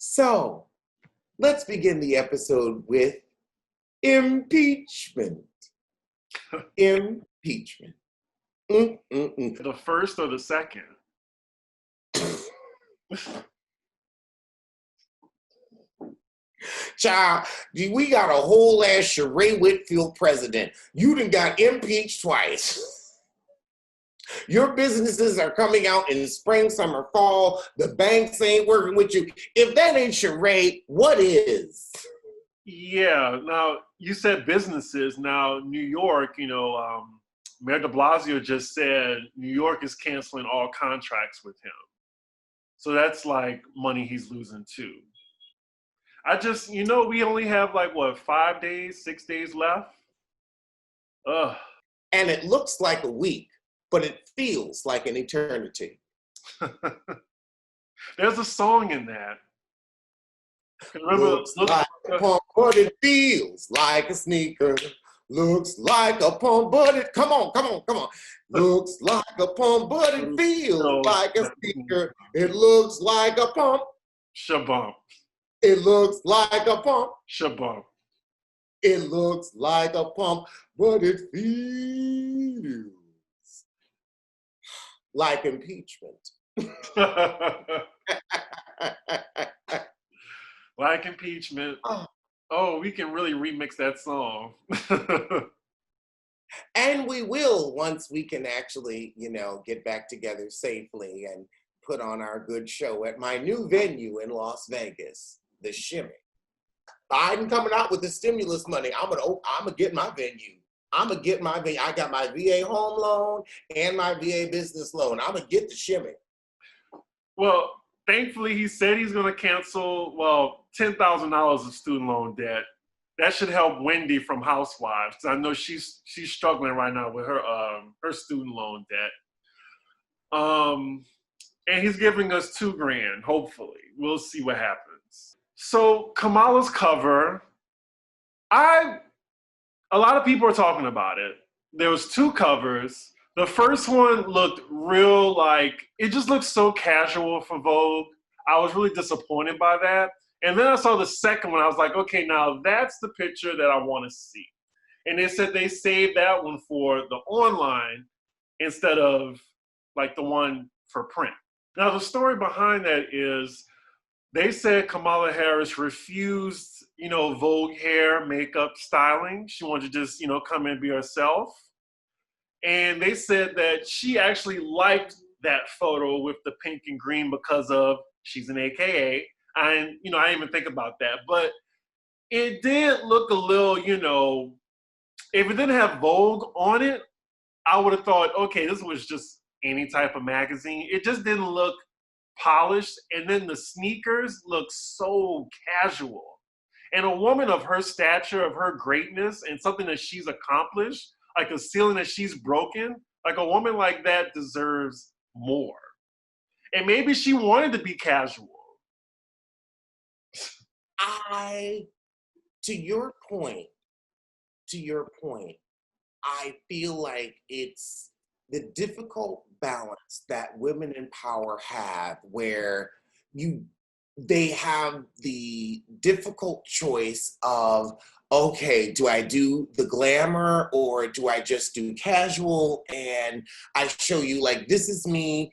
So let's begin the episode with impeachment. Impeachment. The first or the second? Child, we got a whole ass Sheree Whitfield president. You done got impeached twice. Your businesses are coming out in spring, summer, fall. The banks ain't working with you. If that ain't Sheree, what is? Yeah. Now, you said businesses. Now, New York, Mayor de Blasio just said New York is canceling all contracts with him. So that's like money he's losing too. We only have 5 days, 6 days left. Ugh. And it looks like a week, but it feels like an eternity. There's a song in that. Looks like a pump, but it feels like a sneaker. Looks like a pump, but it, come on. Looks like a pump, but it feels like a sneaker. It looks like a pump. Shabump. It looks like a pump. Shabump. It looks like a pump, but it feels like impeachment. Like impeachment. Oh, we can really remix that song. And we will once we can actually, get back together safely and put on our good show at my new venue in Las Vegas, the Shimmy. Biden coming out with the stimulus money. I'm gonna get my venue. I got my VA home loan and my VA business loan. I'm gonna get the Shimmy. Well, thankfully, he said he's going to cancel, $10,000 of student loan debt. That should help Wendy from Housewives, because I know she's struggling right now with her student loan debt. And he's giving us $2,000, hopefully. We'll see what happens. So Kamala's cover, a lot of people are talking about it. There was 2 covers. The first one looked real, it just looked so casual for Vogue. I was really disappointed by that. And then I saw the second one. I was like, okay, now that's the picture that I want to see. And they said they saved that one for the online instead of the one for print. Now, the story behind that is they said Kamala Harris refused, Vogue hair, makeup, styling. She wanted to just, come and be herself. And they said that she actually liked that photo with the pink and green because of she's an AKA. And, I didn't even think about that. But it did look a little, if it didn't have Vogue on it, I would have thought, okay, this was just any type of magazine. It just didn't look polished. And then the sneakers look so casual. And a woman of her stature, of her greatness, and something that she's accomplished, like a ceiling that she's broken, a woman like that deserves more. And maybe she wanted to be casual. To your point, I feel like it's the difficult balance that women in power have where they have the difficult choice of, okay, do I do the glamour or do I just do casual and I show you this is me?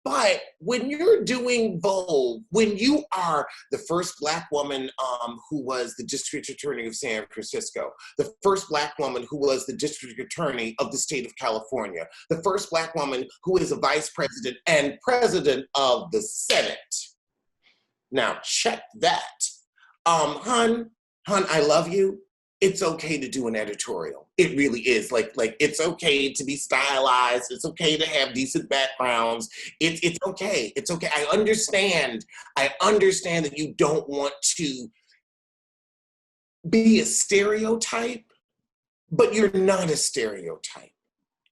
But when you're doing Vogue, when you are the first Black woman who was the district attorney of San Francisco, the first Black woman who was the district attorney of the state of California, the first Black woman who is a vice president and president of the Senate. Now check that. Hun, I love you. It's okay to do an editorial. It really is. It's okay to be stylized. It's okay to have decent backgrounds. It's okay. It's okay. I understand that you don't want to be a stereotype, but you're not a stereotype.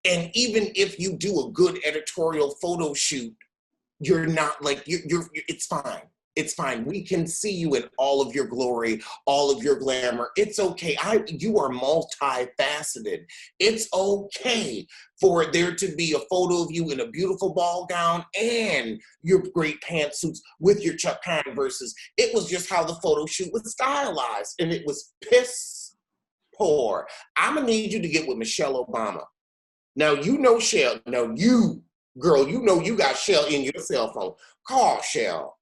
And even if you do a good editorial photo shoot, you're not you're it's fine. It's fine. We can see you in all of your glory, all of your glamour. It's okay. You are multifaceted. It's okay for there to be a photo of you in a beautiful ball gown and your great pantsuits with your Chuck Converses. It was just how the photo shoot was stylized, and it was piss poor. I'm gonna need you to get with Michelle Obama. Now you know Shell. Now you, girl, you know you got Shell in your cell phone. Call Shell.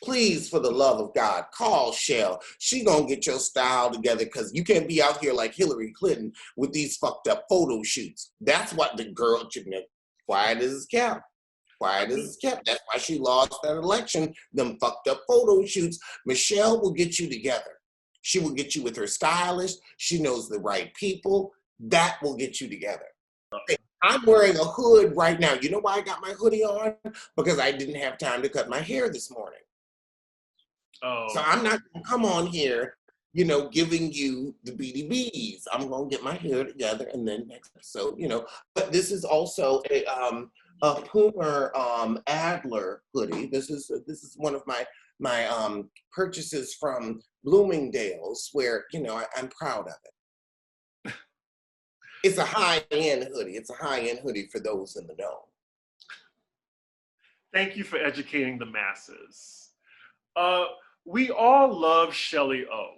Please, for the love of God, call Shell. She gonna get your style together, because you can't be out here like Hillary Clinton with these fucked up photo shoots. That's what the girl, quiet as it's kept. Quiet as it's kept. That's why she lost that election. Them fucked up photo shoots. Michelle will get you together. She will get you with her stylist. She knows the right people. That will get you together. I'm wearing a hood right now. You know why I got my hoodie on? Because I didn't have time to cut my hair this morning. Oh. So I'm not going to come on here, giving you the BDBs. I'm going to get my hair together and then next episode, But this is also a Puma Adler hoodie. This is one of my purchases from Bloomingdale's, where I'm proud of it. It's a high-end hoodie. It's a high-end hoodie for those in the know. Thank you for educating the masses. We all love Shelly O.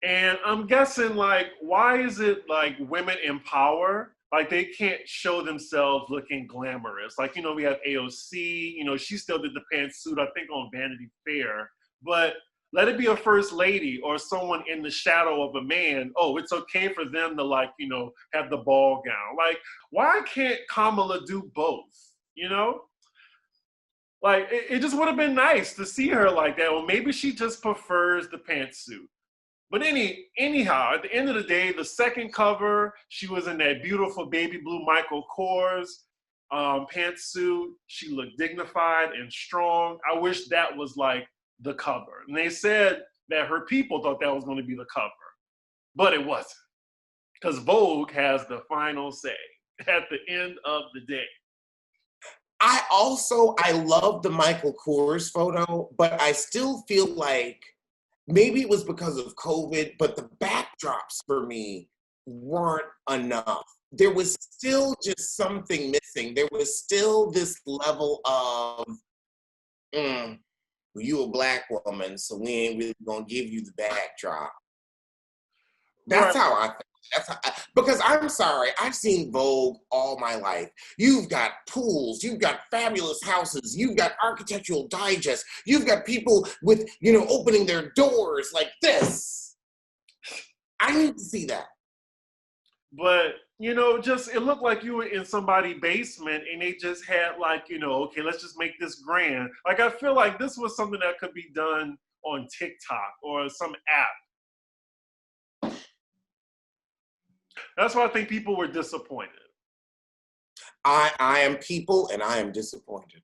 And I'm guessing, why is it women in power, they can't show themselves looking glamorous? We have AOC, she still did the pantsuit, I think, on Vanity Fair. But let it be a first lady or someone in the shadow of a man. Oh, it's okay for them to have the ball gown. Why can't Kamala do both? It just would have been nice to see her like that. Or maybe she just prefers the pantsuit. But anyhow, at the end of the day, the second cover, she was in that beautiful baby blue Michael Kors pantsuit. She looked dignified and strong. I wish that was the cover. And they said that her people thought that was going to be the cover. But it wasn't. Because Vogue has the final say at the end of the day. I love the Michael Kors photo, but I still feel like maybe it was because of COVID, but the backdrops for me weren't enough. There was still just something missing. There was still this level of, you a Black woman, so we ain't really gonna give you the backdrop. That's right. How I think. Because I'm sorry, I've seen Vogue all my life. You've got pools, you've got fabulous houses, you've got architectural digest, you've got people with, opening their doors like this. I need to see that. But, it looked like you were in somebody's basement and they just had okay, let's just make this grand. I feel like this was something that could be done on TikTok or some app. That's why I think people were disappointed. I am people and I am disappointed.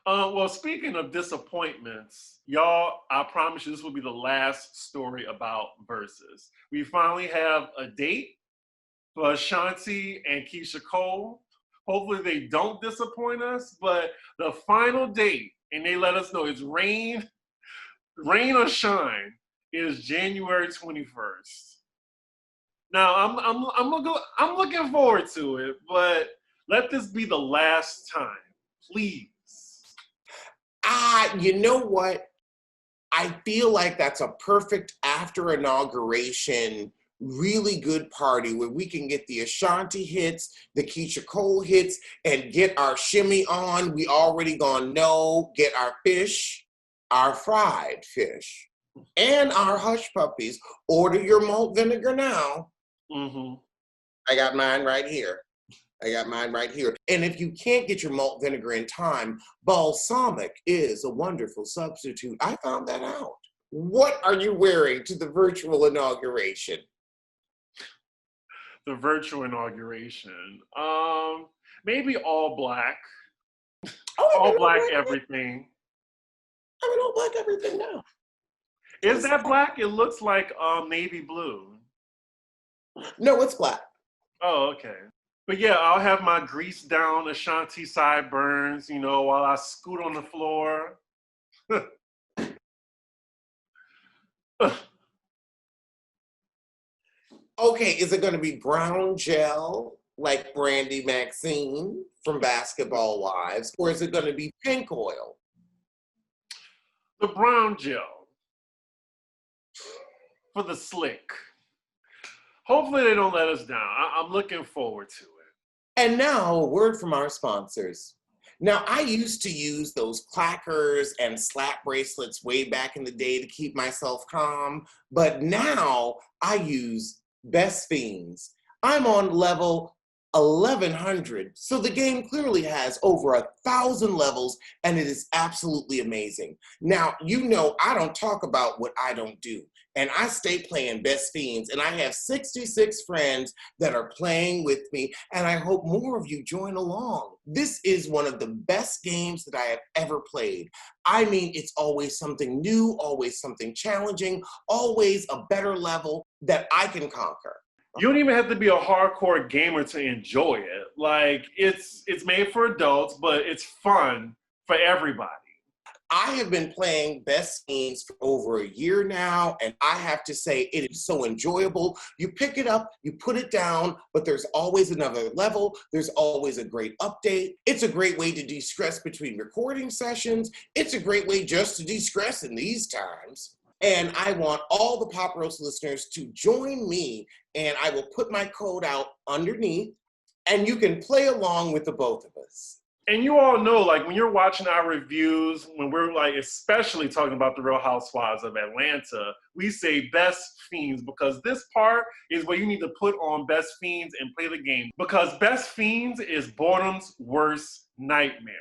Well, speaking of disappointments, y'all, I promise you this will be the last story about Versus. We finally have a date for Ashanti and Keisha Cole. Hopefully they don't disappoint us, but the final date, and they let us know it's rain or shine, is January 21st. Now, I'm looking forward to it, but let this be the last time, please. You know what? I feel like that's a perfect after inauguration, really good party where we can get the Ashanti hits, the Keisha Cole hits, and get our shimmy on. We already gonna know, get our fish, our fried fish, and our hush puppies. Order your malt vinegar now. Mm-hmm. I got mine right here. And if you can't get your malt vinegar in time, balsamic is a wonderful substitute. I found that out. What are you wearing to the virtual inauguration? The virtual inauguration. Maybe all black. All black everything. I'm in all black everything now. Is that black? It looks like navy blue. No, it's black. Oh, okay. But yeah, I'll have my grease down Ashanti sideburns, while I scoot on the floor. Okay, is it going to be brown gel like Brandy Maxine from Basketball Wives, or is it going to be pink oil? The brown gel for the slick. Hopefully they don't let us down. I'm looking forward to it. And now a word from our sponsors. Now, I used to use those clackers and slap bracelets way back in the day to keep myself calm, but now I use Best Fiends. I'm on level 1100, so the game clearly has over 1,000 levels, and it is absolutely amazing. Now, you know I don't talk about what I don't do, and I stay playing Best Fiends, and I have 66 friends that are playing with me, and I hope more of you join along. This is one of the best games that I have ever played. I mean, it's always something new, always something challenging, always a better level that I can conquer. You don't even have to be a hardcore gamer to enjoy it. Like, it's made for adults, but it's fun for everybody. I have been playing Best Fiends for over a year now, and I have to say it is so enjoyable. You pick it up, you put it down, but there's always another level. There's always a great update. It's a great way to de-stress between recording sessions. It's a great way just to de-stress in these times. And I want all the Pop Roast listeners to join me, and I will put my code out underneath, and you can play along with the both of us. And you all know, like, when you're watching our reviews, when we're, like, especially talking about the Real Housewives of Atlanta, we say Best Fiends, because this part is where you need to put on Best Fiends and play the game. Because Best Fiends is boredom's worst nightmare.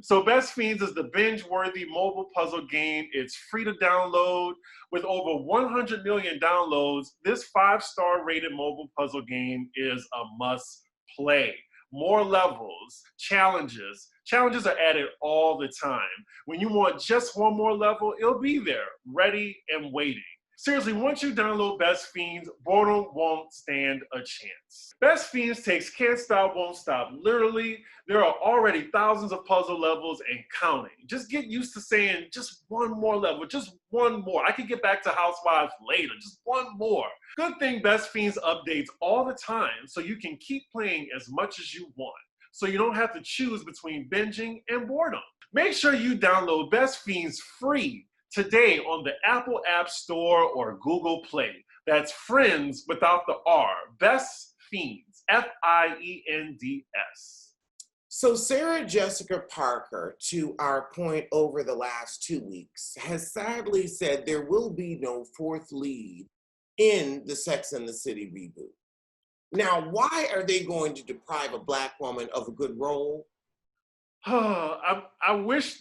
So Best Fiends is the binge-worthy mobile puzzle game. It's free to download. With over 100 million downloads, this 5-star rated mobile puzzle game is a must-play. More levels, challenges. Challenges are added all the time. When you want just one more level, it'll be there, ready and waiting. Seriously, once you download Best Fiends, boredom won't stand a chance. Best Fiends takes can't stop, won't stop. Literally, there are already thousands of puzzle levels and counting. Just get used to saying just one more level, just one more. I can get back to Housewives later, just one more. Good thing Best Fiends updates all the time, so you can keep playing as much as you want. So you don't have to choose between binging and boredom. Make sure you download Best Fiends free today on the Apple App Store or Google Play. That's Friends without the R. Best Fiends. Fiends. So Sarah Jessica Parker, to our point over the last 2 weeks, has sadly said there will be no fourth lead in the Sex and the City reboot. Now, why are they going to deprive a Black woman of a good role? I wish,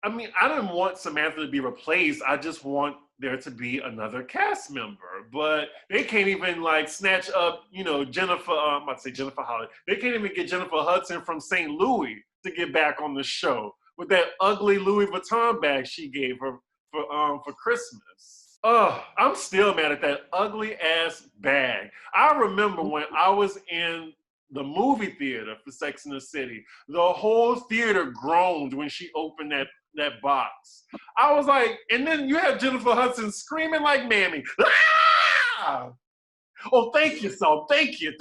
I mean, I didn't want Samantha to be replaced. I just want there to be another cast member. But they can't even, like, snatch up, you know, Jennifer, I'm about to say Jennifer Holly. They can't even get Jennifer Hudson from St. Louis to get back on the show with that ugly Louis Vuitton bag she gave her for Christmas. I'm still mad at that ugly ass bag. I remember when I was in the movie theater for Sex and the City, the whole theater groaned when she opened that box. I was like, and then you have Jennifer Hudson screaming like Mammy. Ah! Oh, thank you, so thank you.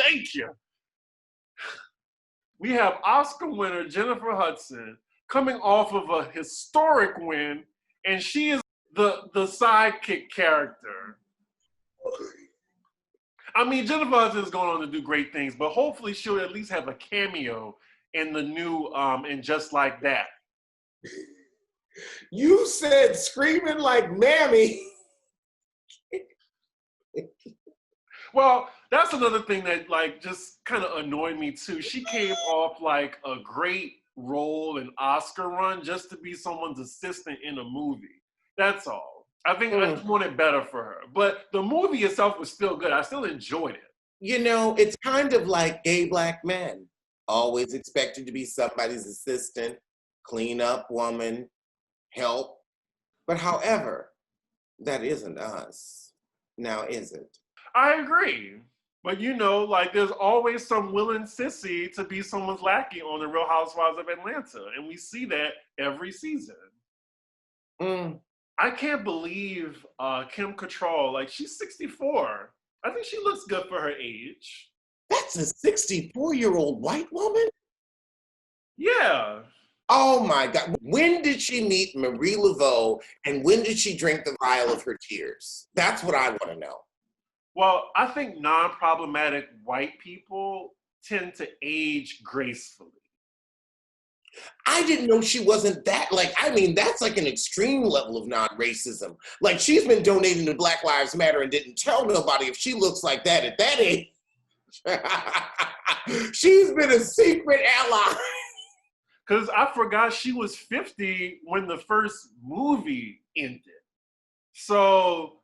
We have Oscar winner Jennifer Hudson coming off of a historic win, and she is the sidekick character. I mean, Jennifer Hudson is going on to do great things, but hopefully she'll at least have a cameo in the new and Just Like That. You said screaming like Mammy. Well, that's another thing that, like, just kind of annoyed me too. She came off like a great role and Oscar run just to be someone's assistant in a movie. That's all. I think I just wanted better for her. But the movie itself was still good. I still enjoyed it. You know, it's kind of like gay Black men. Always expected to be somebody's assistant, clean up woman, help. But however, that isn't us. Now, is it? I agree. But, you know, like, there's always some willing sissy to be someone's lackey on the Real Housewives of Atlanta. And we see that every season. Mm, I can't believe Kim Cattrall, like she's 64. I think she looks good for her age. that's a 64-year-old white woman? Yeah. Oh my God. When did she meet Marie Laveau and when did she drink the vial of her tears? That's what I want to know. Well, I think non-problematic white people tend to age gracefully. I didn't know she wasn't that, like, I mean, that's like an extreme level of non-racism. Like, she's been donating to Black Lives Matter and didn't tell nobody if she looks like that at that age. She's been a secret ally. Because I forgot she was 50 when the first movie ended. So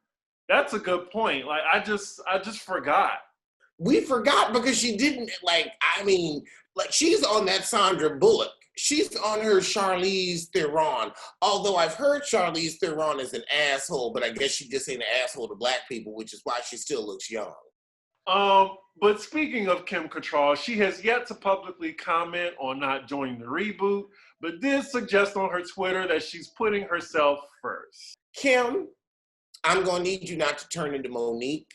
that's a good point. Like I just forgot. We forgot because she didn't, like, I mean, like, she's on that Sandra Bullock. She's on her Charlize Theron. Although I've heard Charlize Theron is an asshole, but I guess she just ain't an asshole to Black people, which is why she still looks young. But speaking of Kim Cattrall, she has yet to publicly comment on not joining the reboot, but did suggest on her Twitter that she's putting herself first. Kim, I'm going to need you not to turn into Monique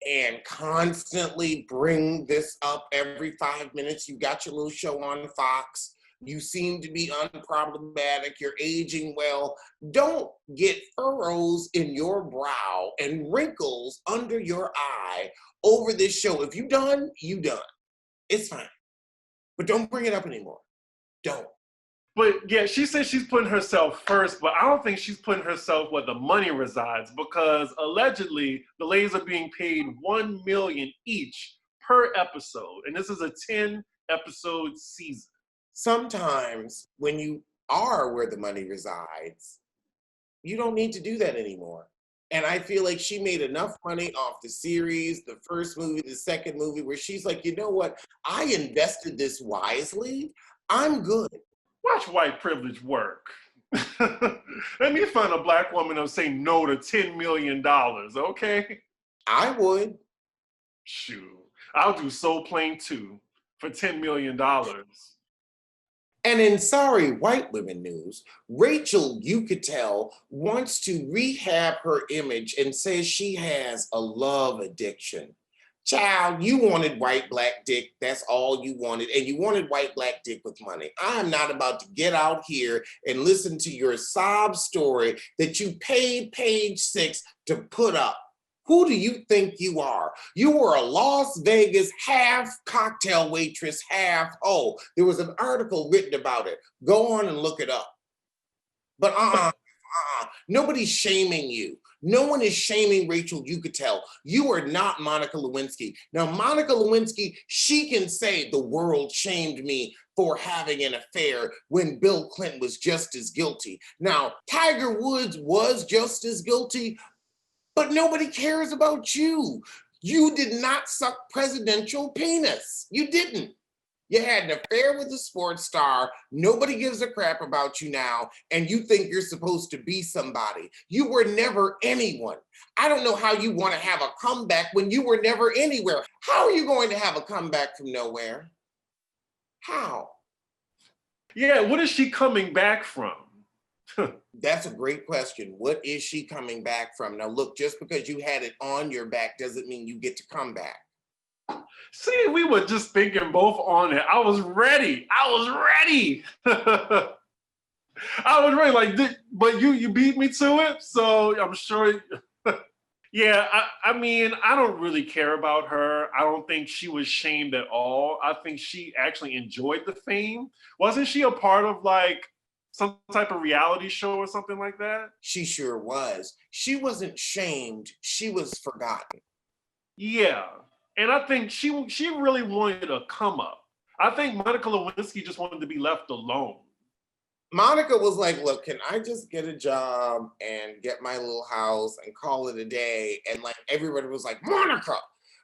and constantly bring this up every 5 minutes. You got your little show on Fox. You seem to be unproblematic. You're aging well. Don't get furrows in your brow and wrinkles under your eye over this show. If you done, you done. It's fine. But don't bring it up anymore. Don't. But yeah, she says she's putting herself first, but I don't think she's putting herself where the money resides because allegedly the ladies are being paid $1 million each per episode, and this is a 10-episode season. Sometimes when you are where the money resides, you don't need to do that anymore. And I feel like she made enough money off the series, the first movie, the second movie, where she's like, you know what? I invested this wisely. I'm good. Watch white privilege work. Let me find a Black woman who'll say no to $10 million, okay? I would. Shoot, I'll do Soul Plane 2 for $10 million. And in Sorry White Women news, Rachel Yucatel wants to rehab her image and says she has a love addiction. Child, you wanted white black dick. That's all you wanted. And you wanted white black dick with money. I am not about to get out here and listen to your sob story that you paid Page Six to put up. Who do you think you are? You were a Las Vegas half cocktail waitress, half, there was an article written about it. Go on and look it up. But nobody's shaming you. No one is shaming Rachel Yucatel. You are not Monica Lewinsky. Now, Monica Lewinsky, she can say the world shamed me for having an affair when Bill Clinton was just as guilty. Now, Tiger Woods was just as guilty, but nobody cares about you. You did not suck presidential penis. You didn't. You had an affair with a sports star. Nobody gives a crap about you now, and you think you're supposed to be somebody. You were never anyone. I don't know how you want to have a comeback when you were never anywhere. How are you going to have a comeback from nowhere? How? Yeah, what is she coming back from? That's a great question. What is she coming back from? Now, look, just because you had it on your back doesn't mean you get to come back. See, we were just thinking both on it. I was ready. I was ready. But you beat me to it, so I'm sure. Yeah, I mean, I don't really care about her. I don't think she was shamed at all. I think she actually enjoyed the fame. Wasn't she a part of like some type of reality show or something like that? She sure was. She wasn't shamed. She was forgotten. Yeah. And I think she really wanted a come up. I think Monica Lewinsky just wanted to be left alone. Monica was like, look, can I just get a job and get my little house and call it a day? And like everybody was like, Monica,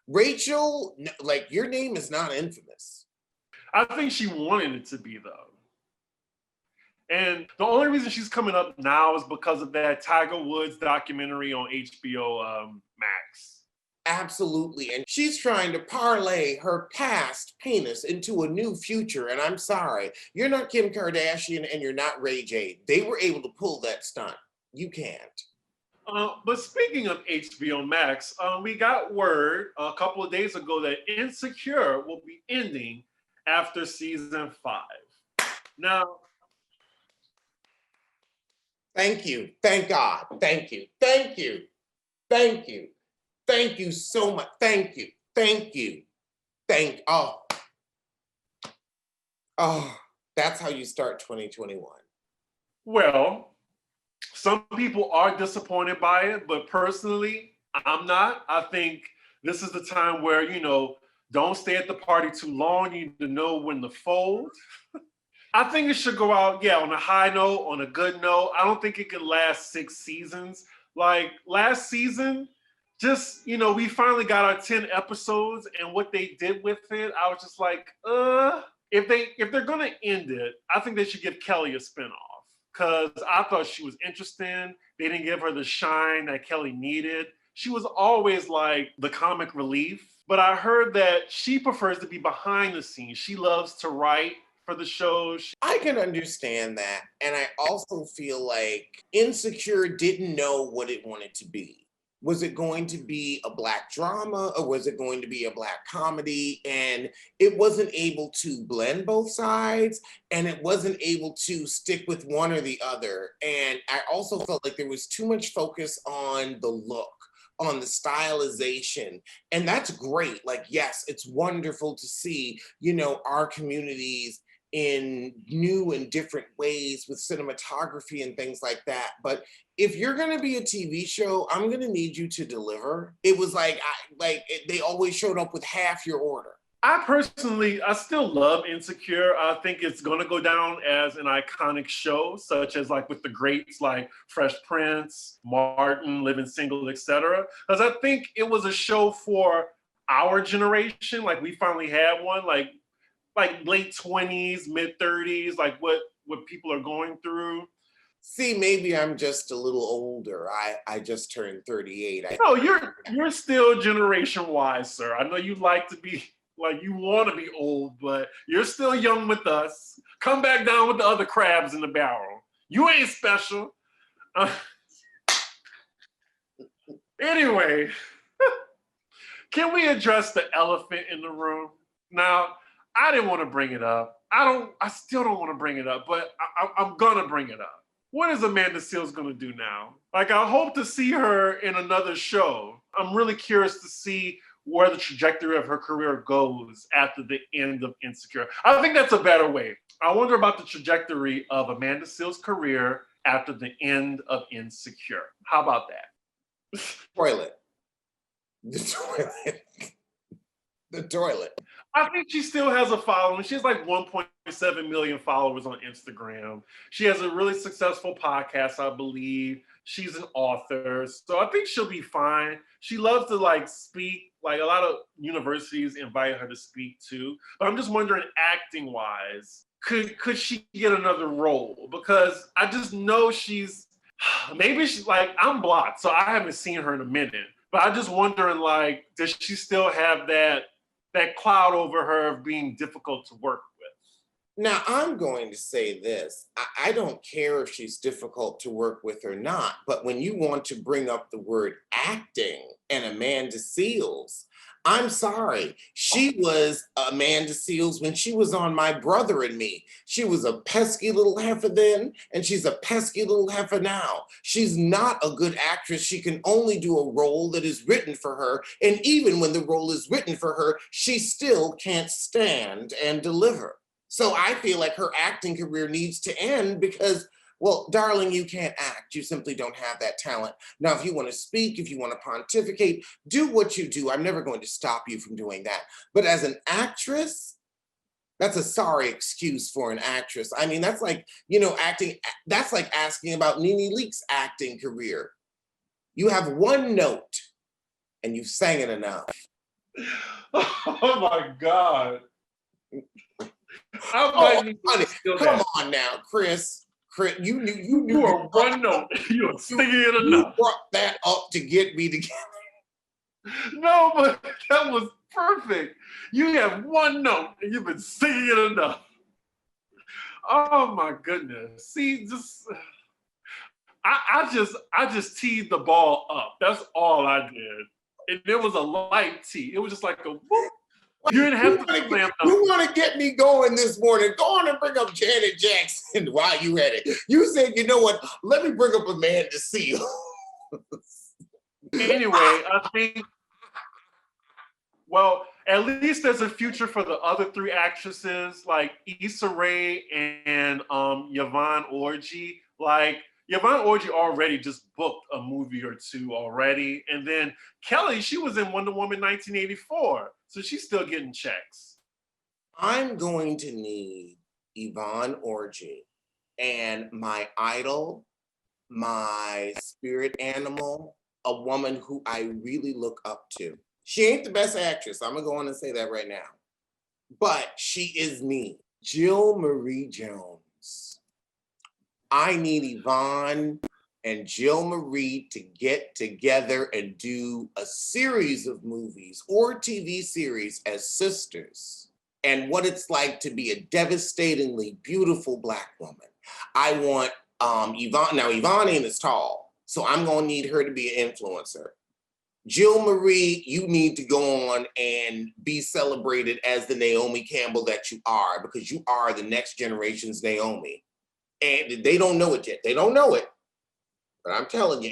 Rachel, like your name is not infamous. I think she wanted it to be though. And the only reason she's coming up now is because of that Tiger Woods documentary on HBO Max. Absolutely. And she's trying to parlay her past penis into a new future. And I'm sorry, you're not Kim Kardashian and you're not Ray J. They were able to pull that stunt. You can't. But speaking of HBO Max, we got word a couple of days ago that Insecure will be ending after season 5. Now, Thank you. Thank God. Thank you. Thank you. Thank you. Thank you so much. Thank you. Thank you. Oh, that's how you start 2021. well, some people are disappointed by it, but personally, I'm not. I think this is the time where, don't stay at the party too long. You need to know when to fold. I think it should go out, on a high note, on a good note. I don't think it could last 6 seasons. Like last season, just, we finally got our 10 episodes, and what they did with it, I was just like, if they're gonna end it, I think they should give Kelly a spinoff. Cause I thought she was interesting. They didn't give her the shine that Kelly needed. She was always like the comic relief. But I heard that she prefers to be behind the scenes. She loves to write for the shows. I can understand that. And I also feel like Insecure didn't know what it wanted to be. Was it going to be a Black drama or was it going to be a Black comedy? And it wasn't able to blend both sides and it wasn't able to stick with one or the other. And I also felt like there was too much focus on the look, on the stylization. And that's great. Like, yes, it's wonderful to see, our communities in new and different ways with cinematography and things like that. But if you're going to be a TV show, I'm going to need you to deliver. It was they always showed up with half your order. I still love Insecure. I think it's going to go down as an iconic show, such as like with the greats like Fresh Prince, Martin, Living Single, etc. Because I think it was a show for our generation. Like we finally had one, like late 20s, mid 30s, like what people are going through. See, maybe I'm just a little older. I just turned 38. No, you're still generation wise, sir. I know you like to be like you want to be old, but you're still young with us. Come back down with the other crabs in the barrel. You ain't special. Anyway, can we address the elephant in the room? Now, I didn't want to bring it up. I still don't want to bring it up, but I'm gonna bring it up. What is Amanda Seales gonna do now? Like, I hope to see her in another show. I'm really curious to see where the trajectory of her career goes after the end of Insecure. I think that's a better way. I wonder about the trajectory of Amanda Seales' career after the end of Insecure. How about that? Toilet. The toilet. The toilet. I think she still has a following. She has like 1.7 million followers on Instagram. She has a really successful podcast, I believe. She's an author. So I think she'll be fine. She loves to like speak. Like a lot of universities invite her to speak too. But I'm just wondering, acting wise, could she get another role? Because I just know maybe she's like, I'm blocked, so I haven't seen her in a minute. But I'm just wondering, like, does she still have that cloud over her of being difficult to work with? Now, I'm going to say this. I don't care if she's difficult to work with or not, but when you want to bring up the word acting and Amanda Seales, I'm sorry. She was Amanda Seales when she was on My Brother and Me. She was a pesky little heifer then, and she's a pesky little heifer now. She's not a good actress. She can only do a role that is written for her. And even when the role is written for her, she still can't stand and deliver. So I feel like her acting career needs to end because, well, darling, you can't act. You simply don't have that talent. Now, if you want to speak, if you want to pontificate, do what you do. I'm never going to stop you from doing that. But as an actress, that's a sorry excuse for an actress. I mean, that's like, acting, that's like asking about Nene Leakes' acting career. You have one note and you've sang it enough. Oh my God. Honey, come on now, Chris, you are one note. You are singing it enough. You brought that up to get me together. No, but that was perfect. You have one note and you've been singing it enough. Oh my goodness. See, I just teed the ball up. That's all I did. And there was a light tee. It was just like a whoop. You didn't have to slam dunk. You want to get me going this morning. Go on and bring up Janet Jackson while you at it. You said, you know what? Let me bring up Amanda Seal. Anyway, I think, well, at least there's a future for the other three actresses, like Issa Rae and Yvonne Orji. Like, Yvonne Orji already just booked a movie or two already. And then Kelly, she was in Wonder Woman 1984. So she's still getting checks. I'm going to need Yvonne Orji and my idol, my spirit animal, a woman who I really look up to. She ain't the best actress. I'm gonna go on and say that right now. But she is me, Jill Marie Jones. I need Yvonne and Jill Marie to get together and do a series of movies or TV series as sisters, and what it's like to be a devastatingly beautiful Black woman. I want Yvonne. Now, Yvonne ain't as tall, so I'm gonna need her to be an influencer. Jill Marie, you need to go on and be celebrated as the Naomi Campbell that you are, because you are the next generation's Naomi. And they don't know it yet. They don't know it. But I'm telling you,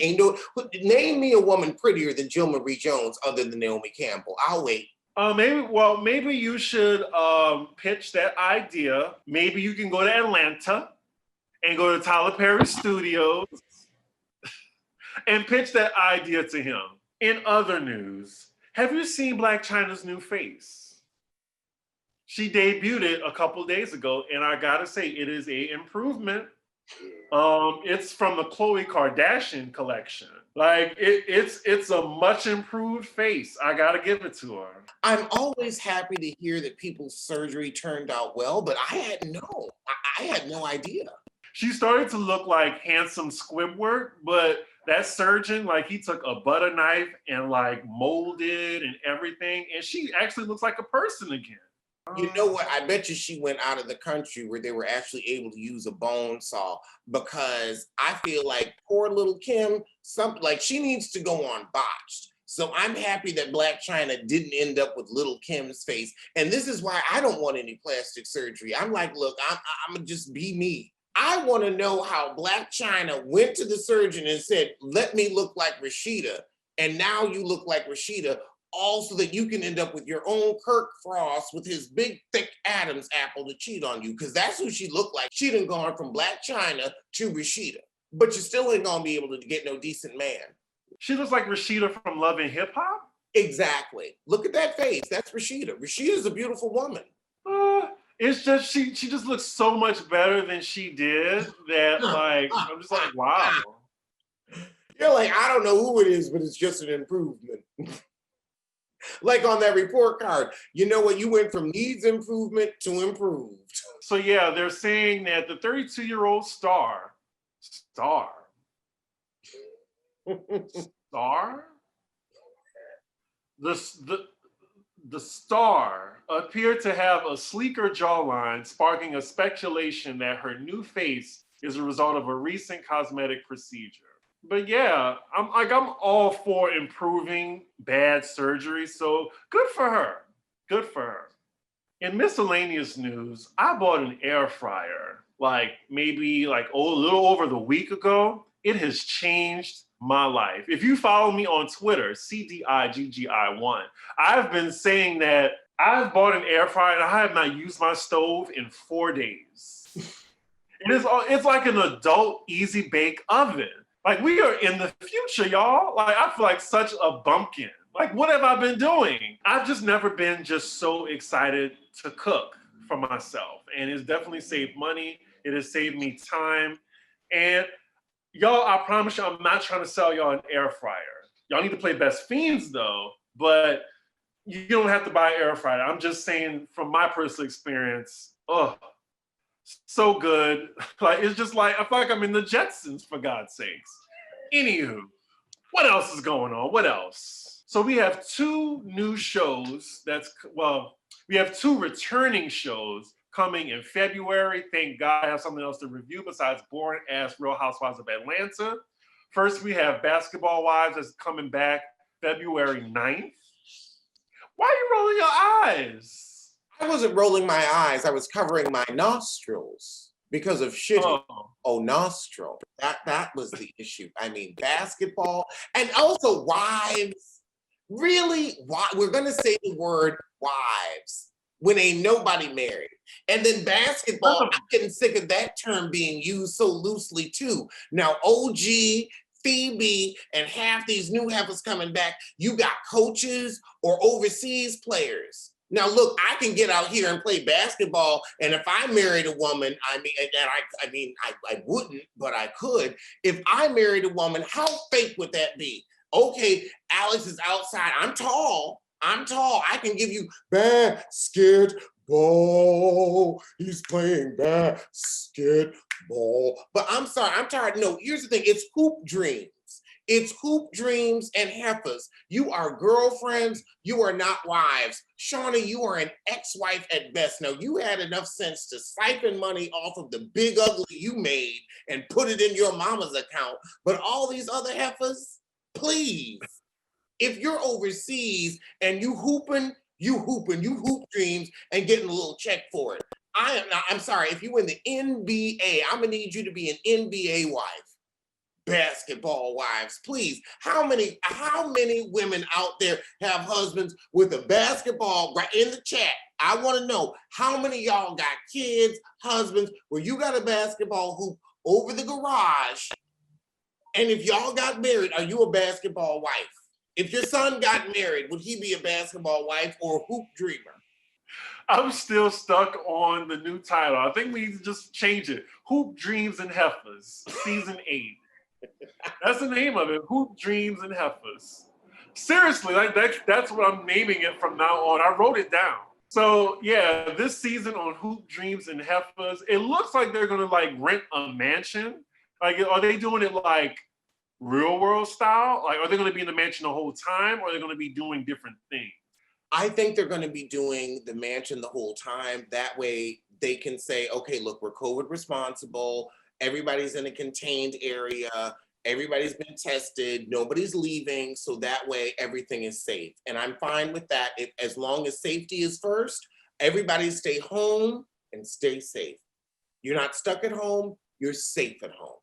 name me a woman prettier than Jill Marie Jones other than Naomi Campbell. I'll wait. Maybe you should pitch that idea. Maybe you can go to Atlanta and go to Tyler Perry Studios and pitch that idea to him. In other news, have you seen Blac Chyna's new face? She debuted it a couple days ago, and I gotta say, it is an improvement. It's from the Khloe Kardashian collection. Like it's a much improved face. I gotta give it to her. I'm always happy to hear that people's surgery turned out well, but I had no idea. She started to look like handsome Squidward, but that surgeon, like, he took a butter knife and like molded and everything, and she actually looks like a person again. You know what? I bet you she went out of the country where they were actually able to use a bone saw, because I feel like poor little Kim, she needs to go on botched. So I'm happy that Blac Chyna didn't end up with little Kim's face. And this is why I don't want any plastic surgery. I'm like, look, I'm gonna just be me. I want to know how Blac Chyna went to the surgeon and said, let me look like Rashida. And now you look like Rashida, also that you can end up with your own Kirk Frost with his big, thick Adam's apple to cheat on you, because that's who she looked like. She done gone from Blac Chyna to Rashida, but you still ain't gonna be able to get no decent man. She looks like Rashida from Love and Hip Hop? Exactly. Look at that face. That's Rashida. Rashida's a beautiful woman. It's just, she just looks so much better than she did that, like, I'm just like, wow. You're like, I don't know who it is, but it's just an improvement. Like on that report card, you know what? You went from needs improvement to improved. So yeah, they're saying that the 32-year-old star, the star appeared to have a sleeker jawline, sparking a speculation that her new face is a result of a recent cosmetic procedure. But yeah, I'm all for improving bad surgery, so good for her. Good for her. In miscellaneous news, I bought an air fryer maybe a little over the week ago. It has changed my life. If you follow me on Twitter, CDIGGI1, I've been saying that I've bought an air fryer and I have not used my stove in 4 days. It's like an adult easy bake oven. Like, we are in the future, y'all. Like, I feel like such a bumpkin. Like, what have I been doing? I've just never been just so excited to cook for myself. And it's definitely saved money. It has saved me time. And y'all, I promise you, I'm not trying to sell y'all an air fryer. Y'all need to play Best Fiends, though. But you don't have to buy an air fryer. I'm just saying, from my personal experience, so good. Like, it's just like, I feel like I'm in the Jetsons, for God's sakes. Anywho, what else is going on? What else? So we have two new shows we have two returning shows coming in February. Thank God I have something else to review besides boring ass Real Housewives of Atlanta. First, we have Basketball Wives that's coming back February 9th. Why are you rolling your eyes? I wasn't rolling my eyes. I was covering my nostrils because of shitty. Oh, nostril. That was the issue. I mean, basketball and also wives. Really? Why? We're going to say the word wives when ain't nobody married. And then basketball, I'm getting sick of that term being used so loosely too. Now, OG, Phoebe, and half these new heifers coming back, you got coaches or overseas players. Now, look, I can get out here and play basketball, and if I married a woman, I wouldn't, but I could. If I married a woman, how fake would that be? Okay, Alex is outside. I'm tall. I can give you basketball. He's playing basketball. But I'm sorry, I'm tired. No, here's the thing. It's hoop dreams. It's hoop dreams and heifers. You are girlfriends. You are not wives. Shawnee, you are an ex-wife at best. Now, you had enough sense to siphon money off of the big ugly you made and put it in your mama's account. But all these other heifers, please, if you're overseas and you hoop dreams and getting a little check for it. I'm sorry, if you in the NBA, I'm gonna need you to be an NBA wife. Basketball wives, please. How many women out there have husbands with a basketball? Right in the chat, I want to know how many y'all got kids, husbands, where you got a basketball hoop over the garage. And if y'all got married, are you a basketball wife? If your son got married, would he be a basketball wife or a hoop dreamer? I'm still stuck on the new title. I think we need to just change it. Hoop Dreams and Heifers, Season 8. That's the name of it. Hoop Dreams and Heifers. Seriously, like that's what I'm naming it from now on. I wrote it down. So yeah, this season on Hoop Dreams and Heifers, it looks like they're gonna like rent a mansion. Like, are they doing it like real world style? Like, are they gonna be in the mansion the whole time, or are they gonna be doing different things? I think they're gonna be doing the mansion the whole time. That way they can say, okay, look, we're COVID responsible. Everybody's in a contained area. Everybody's been tested. Nobody's leaving. So that way everything is safe. And I'm fine with that. As long as safety is first, everybody stay home and stay safe. You're not stuck at home. You're safe at home.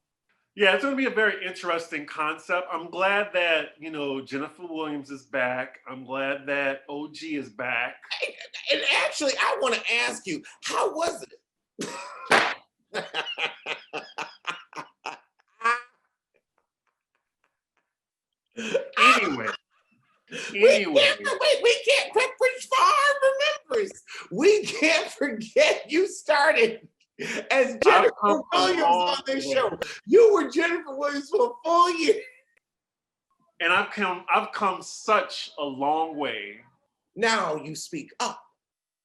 Yeah, it's going to be a very interesting concept. I'm glad that, Jennifer Williams is back. I'm glad that OG is back. And actually, I want to ask you, how was it? Anyway. We can't preach for our remembrance. We can't forget you started as Jennifer Williams on this show. You were Jennifer Williams for a full year. And I've come such a long way. Now you speak up.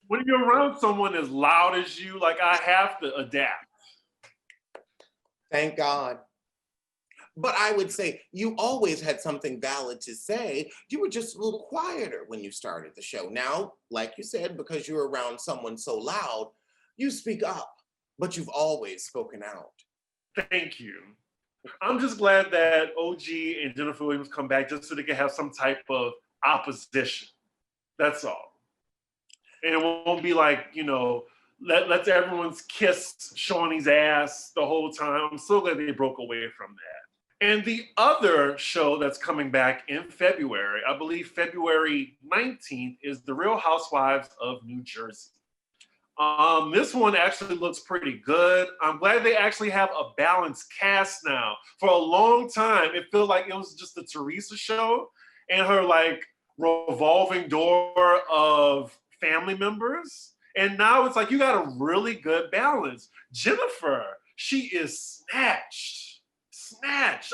When you're around someone as loud as you, like, I have to adapt. Thank God. But I would say you always had something valid to say. You were just a little quieter when you started the show. Now, like you said, because you're around someone so loud, you speak up, but you've always spoken out. Thank you. I'm just glad that OG and Jennifer Williams come back just so they can have some type of opposition. That's all. And it won't be like, let's everyone's kiss Shawnee's ass the whole time. I'm so glad they broke away from that. And the other show that's coming back in February, I believe February 19th, is The Real Housewives of New Jersey. This one actually looks pretty good. I'm glad they actually have a balanced cast now. For a long time, it felt like it was just the Teresa show and her like revolving door of family members. And now it's like you got a really good balance. Jennifer, she is snatched.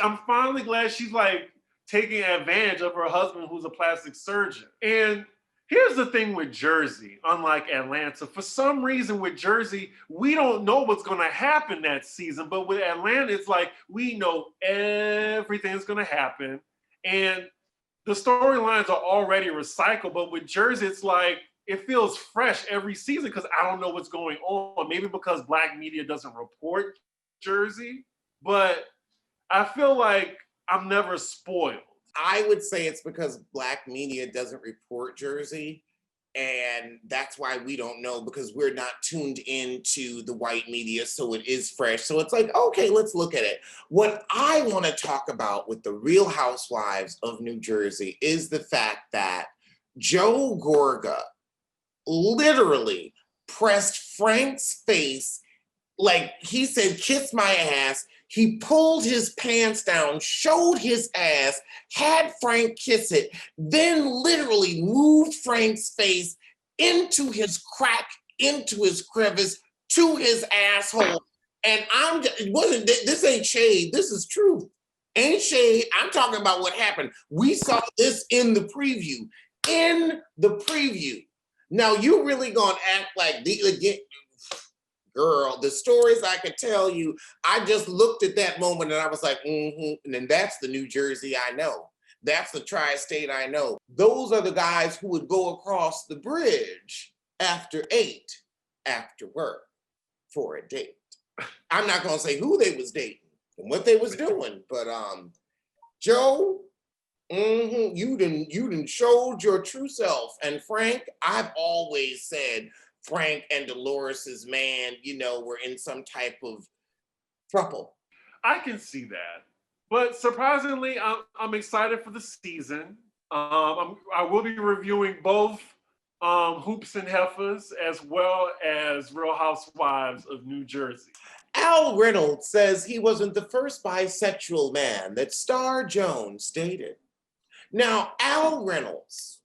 I'm finally glad she's like taking advantage of her husband who's a plastic surgeon. And here's the thing with Jersey, unlike Atlanta, for some reason with Jersey, we don't know what's gonna happen that season, but with Atlanta, it's like, we know everything's gonna happen and the storylines are already recycled, but with Jersey, it's like, it feels fresh every season because I don't know what's going on. Maybe because Black media doesn't report Jersey, but I feel like I'm never spoiled. I would say it's because Black media doesn't report Jersey. And that's why we don't know, because we're not tuned into the white media, so it is fresh. So it's like, okay, let's look at it. What I want to talk about with the Real Housewives of New Jersey is the fact that Joe Gorga literally pressed Frank's face, like he said, kiss my ass. He pulled his pants down, showed his ass, had Frank kiss it, then literally moved Frank's face into his crack, into his crevice, to his asshole. And this ain't shade, this is truth. Ain't shade, I'm talking about what happened. We saw this in the preview. In the preview. Now you really gonna act like again, girl, the stories I could tell you, I just looked at that moment and I was like, and then that's the New Jersey I know. That's the tri-state I know. Those are the guys who would go across the bridge after 8, after work, for a date. I'm not gonna say who they was dating and what they was doing, but Joe, you done showed your true self. And Frank, I've always said, Frank and Dolores's man, were in some type of throuple. I can see that. But surprisingly, I'm excited for the season. I will be reviewing both Hoops and Heifers as well as Real Housewives of New Jersey. Al Reynolds says he wasn't the first bisexual man that Star Jones dated. Now, Al Reynolds,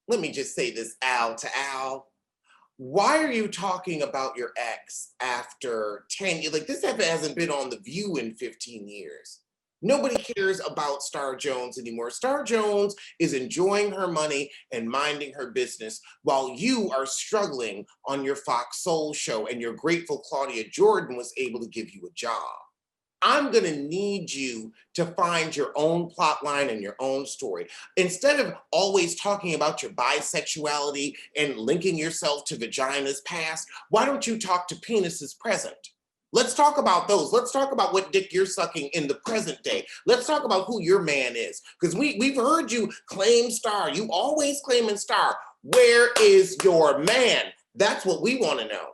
let me just say this, Al to Al. Why are you talking about your ex after 10 years? Like, this hasn't been on The View in 15 years. Nobody cares about Star Jones anymore. Star Jones is enjoying her money and minding her business while you are struggling on your Fox Soul show and you're grateful Claudia Jordan was able to give you a job. I'm going to need you to find your own plot line and your own story. Instead of always talking about your bisexuality and linking yourself to vagina's past, why don't you talk to penis's present? Let's talk about those. Let's talk about what dick you're sucking in the present day. Let's talk about who your man is. Because we've heard you claim Star. You always claiming Star. Where is your man? That's what we want to know.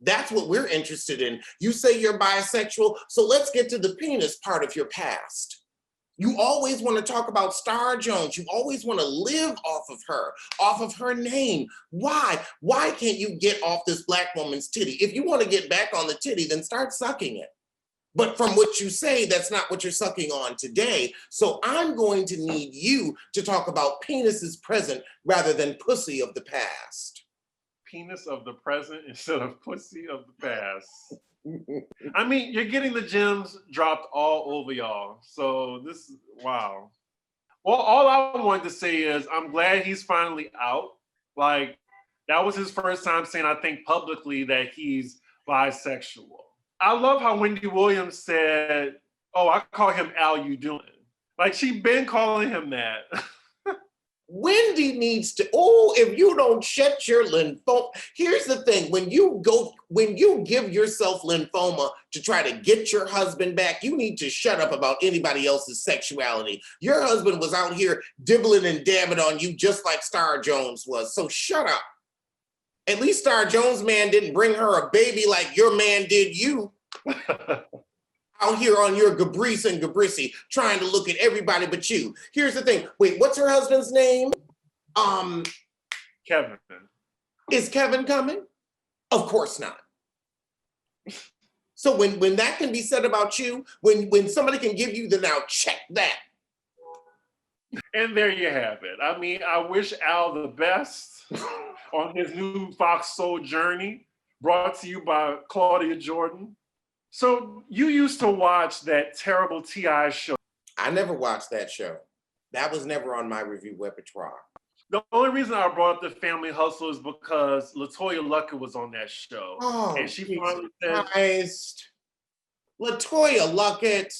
That's what we're interested in. You say you're bisexual, so let's get to the penis part of your past. You always want to talk about Star Jones. You always want to live off of her name. Why? Why can't you get off this Black woman's titty? If you want to get back on the titty, then start sucking it. But from what you say, that's not what you're sucking on today. So I'm going to need you to talk about penises present rather than pussy of the past. Penis of the present instead of pussy of the past. I mean, you're getting the gems dropped all over y'all. So this is, wow. Well, all I wanted to say is I'm glad he's finally out. Like, that was his first time saying, I think publicly, that he's bisexual. I love how Wendy Williams said, oh, I call him Al You Doing. Like, she been calling him that. Wendy needs to, if you don't shut your lymphoma. Here's the thing, when you give yourself lymphoma to try to get your husband back, you need to shut up about anybody else's sexuality. Your husband was out here dibbling and dabbing on you just like Star Jones was, so shut up. At least Star Jones' man didn't bring her a baby like your man did you. Out here on your Gabrice and Gabrissy, trying to look at everybody but you. Here's the thing. Wait, what's her husband's name? Kevin. Is Kevin coming? Of course not. So when that can be said about you, when somebody can give you the now check that. And there you have it. I mean, I wish Al the best on his new Fox Soul journey, brought to you by Claudia Jordan. So you used to watch that terrible T.I. show. I never watched that show. That was never on my review repertoire. The only reason I brought up The Family Hustle is because Latoya Luckett was on that show. Oh, and she finally said, Latoya Luckett.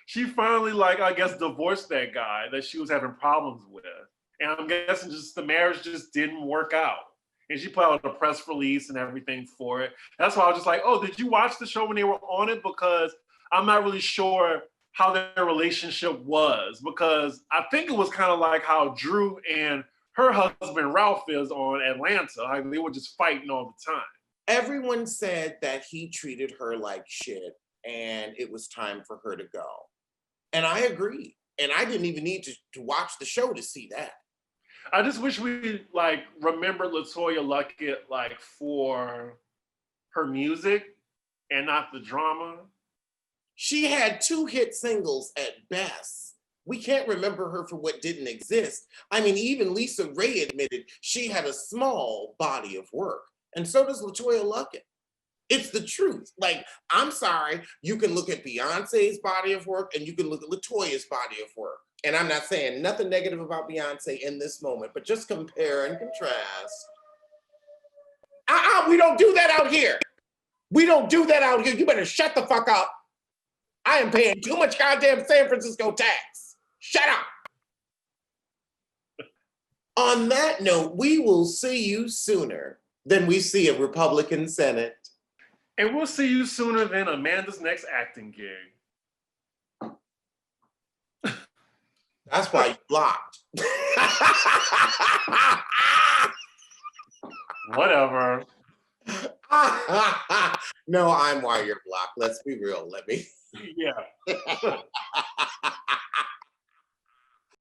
She finally, I guess, divorced that guy that she was having problems with. And I'm guessing just the marriage just didn't work out. And she put out a press release and everything for it. That's why I was just like, oh, did you watch the show when they were on it? Because I'm not really sure how their relationship was. Because I think it was kind of like how Drew and her husband Ralph is on Atlanta. Like they were just fighting all the time. Everyone said that he treated her like shit and it was time for her to go. And I agree. And I didn't even need to watch the show to see that. I just wish we like remember Latoya Luckett like for her music and not the drama. She had 2 hit singles at best. We can't remember her for what didn't exist. I mean, even Lisa Ray admitted she had a small body of work. And so does Latoya Luckett. It's the truth. Like, I'm sorry, you can look at Beyonce's body of work and you can look at Latoya's body of work. And I'm not saying nothing negative about Beyonce in this moment, but just compare and contrast. We don't do that out here. We don't do that out here. You better shut the fuck up. I am paying too much goddamn San Francisco tax. Shut up. On that note, we will see you sooner than we see a Republican Senate. And we'll see you sooner than Amanda's next acting gig. That's why you blocked. Whatever. No, I'm why you're blocked. Let's be real. Let me. Yeah.